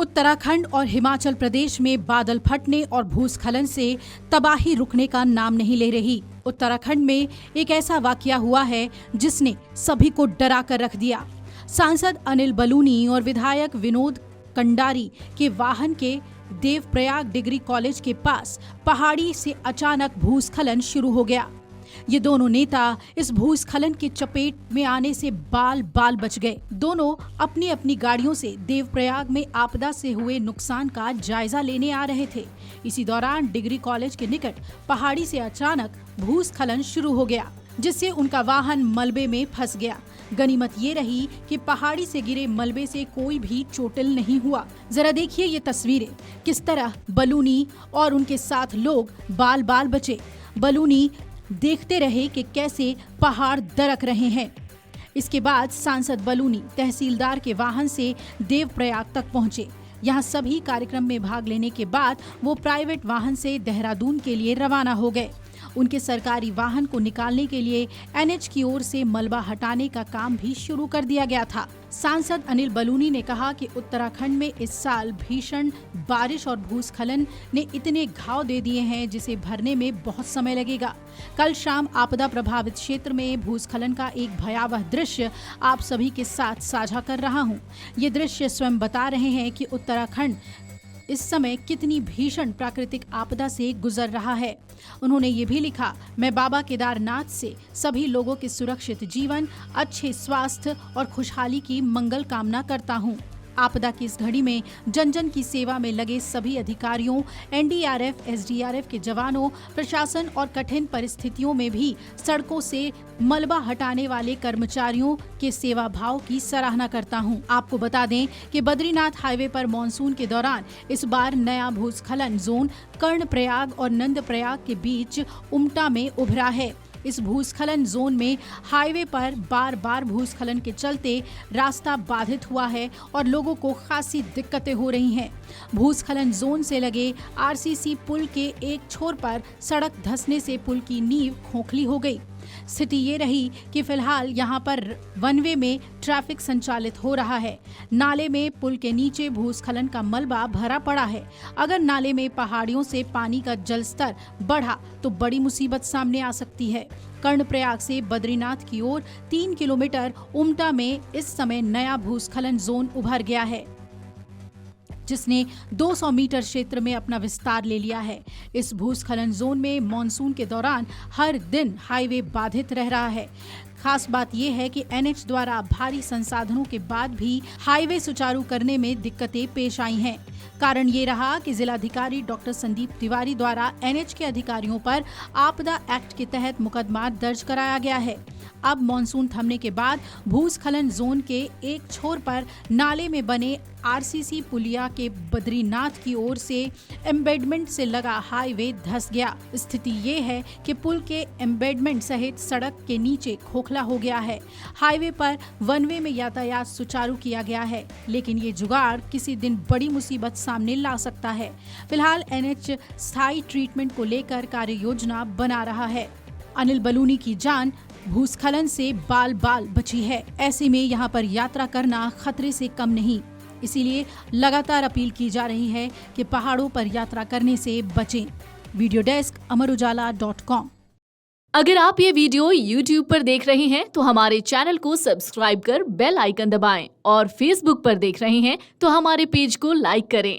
उत्तराखंड और हिमाचल प्रदेश में बादल फटने और भूस्खलन से तबाही रुकने का नाम नहीं ले रही। उत्तराखंड में एक ऐसा वाकया हुआ है जिसने सभी को डरा कर रख दिया। सांसद अनिल बलूनी और विधायक विनोद कंडारी के वाहन के देवप्रयाग डिग्री कॉलेज के पास पहाड़ी से अचानक भूस्खलन शुरू हो गया। ये दोनों नेता इस भूस्खलन की चपेट में आने से बाल बाल बच गए। दोनों अपनी अपनी गाड़ियों से देवप्रयाग में आपदा से हुए नुकसान का जायजा लेने आ रहे थे। इसी दौरान डिग्री कॉलेज के निकट पहाड़ी से अचानक भूस्खलन शुरू हो गया, जिससे उनका वाहन मलबे में फंस गया। गनीमत ये रही कि पहाड़ी से गिरे मलबे से कोई भी चोटिल नहीं हुआ। जरा देखिए ये तस्वीरें, किस तरह बलूनी और उनके साथ लोग बाल बाल बचे। बलूनी देखते रहे कि कैसे पहाड़ दरक रहे हैं। इसके बाद सांसद बलूनी तहसीलदार के वाहन से देवप्रयाग तक पहुंचे। यहां सभी कार्यक्रम में भाग लेने के बाद वो प्राइवेट वाहन से देहरादून के लिए रवाना हो गए। उनके सरकारी वाहन को निकालने के लिए एनएच की ओर से मलबा हटाने का काम भी शुरू कर दिया गया था। सांसद अनिल बलूनी ने कहा कि उत्तराखंड में इस साल भीषण बारिश और भूस्खलन ने इतने घाव दे दिए हैं जिसे भरने में बहुत समय लगेगा। कल शाम आपदा प्रभावित क्षेत्र में भूस्खलन का एक भयावह दृश्य आप सभी के साथ साझा कर रहा हूँ। ये दृश्य स्वयं बता रहे हैं कि उत्तराखंड इस समय कितनी भीषण प्राकृतिक आपदा से गुजर रहा है। उन्होंने ये भी लिखा, मैं बाबा केदारनाथ से सभी लोगों के सुरक्षित जीवन, अच्छे स्वास्थ्य और खुशहाली की मंगल कामना करता हूँ। आपदा की इस घड़ी में जन जन की सेवा में लगे सभी अधिकारियों, एनडीआरएफ, एसडीआरएफ के जवानों, प्रशासन और कठिन परिस्थितियों में भी सड़कों से मलबा हटाने वाले कर्मचारियों के सेवा भाव की सराहना करता हूं। आपको बता दें कि बद्रीनाथ हाईवे पर मानसून के दौरान इस बार नया भूस्खलन जोन कर्णप्रयाग और नंदप्रयाग के बीच उमटा में उभरा है। इस भूस्खलन जोन में हाईवे पर बार बार भूस्खलन के चलते रास्ता बाधित हुआ है और लोगों को खासी दिक्कतें हो रही हैं। भूस्खलन जोन से लगे आरसीसी पुल के एक छोर पर सड़क धंसने से पुल की नींव खोखली हो गई। स्थिति ये रही कि फिलहाल यहाँ पर वन वे में ट्रैफिक संचालित हो रहा है। नाले में पुल के नीचे भूस्खलन का मलबा भरा पड़ा है। अगर नाले में पहाड़ियों से पानी का जल स्तर बढ़ा तो बड़ी मुसीबत सामने आ सकती है। कर्णप्रयाग से बद्रीनाथ की ओर 3 किलोमीटर उमटा में इस समय नया भूस्खलन जोन उभर गया है, जिसने 200 मीटर क्षेत्र में अपना विस्तार ले लिया है। इस भूस्खलन जोन में मानसून के दौरान हर दिन हाईवे बाधित रह रहा है। खास बात यह है कि एनएच द्वारा भारी संसाधनों के बाद भी हाईवे सुचारू करने में दिक्कतें पेश आई हैं। कारण ये रहा कि जिलाधिकारी डॉक्टर संदीप तिवारी द्वारा एनएच के अधिकारियों पर आपदा एक्ट के तहत मुकदमा दर्ज कराया गया है। अब मानसून थमने के बाद भूस्खलन जोन के एक छोर पर नाले में बने आरसीसी पुलिया के बद्रीनाथ की ओर से एम्बेडमेंट से लगा हाईवे धंस गया। स्थिति ये है कि पुल के एम्बेडमेंट सहित सड़क के नीचे खोखला हो गया है। हाईवे पर वन वे में यातायात सुचारू किया गया है, लेकिन ये जुगाड़ किसी दिन बड़ी मुसीबत सामने ला सकता है। फिलहाल एनएच स्थायी ट्रीटमेंट को लेकर कार्य योजना बना रहा है। अनिल बलूनी की जान भूस्खलन से बाल बाल बची है। ऐसे में यहाँ पर यात्रा करना खतरे से कम नहीं। इसीलिए लगातार अपील की जा रही है कि पहाड़ों पर यात्रा करने से बचें। वीडियो डेस्क अमरउजाला.com। अगर आप ये वीडियो YouTube पर देख रहे हैं तो हमारे चैनल को सब्सक्राइब कर बेल आइकन दबाएं और Facebook पर देख रहे हैं तो हमारे पेज को लाइक करें।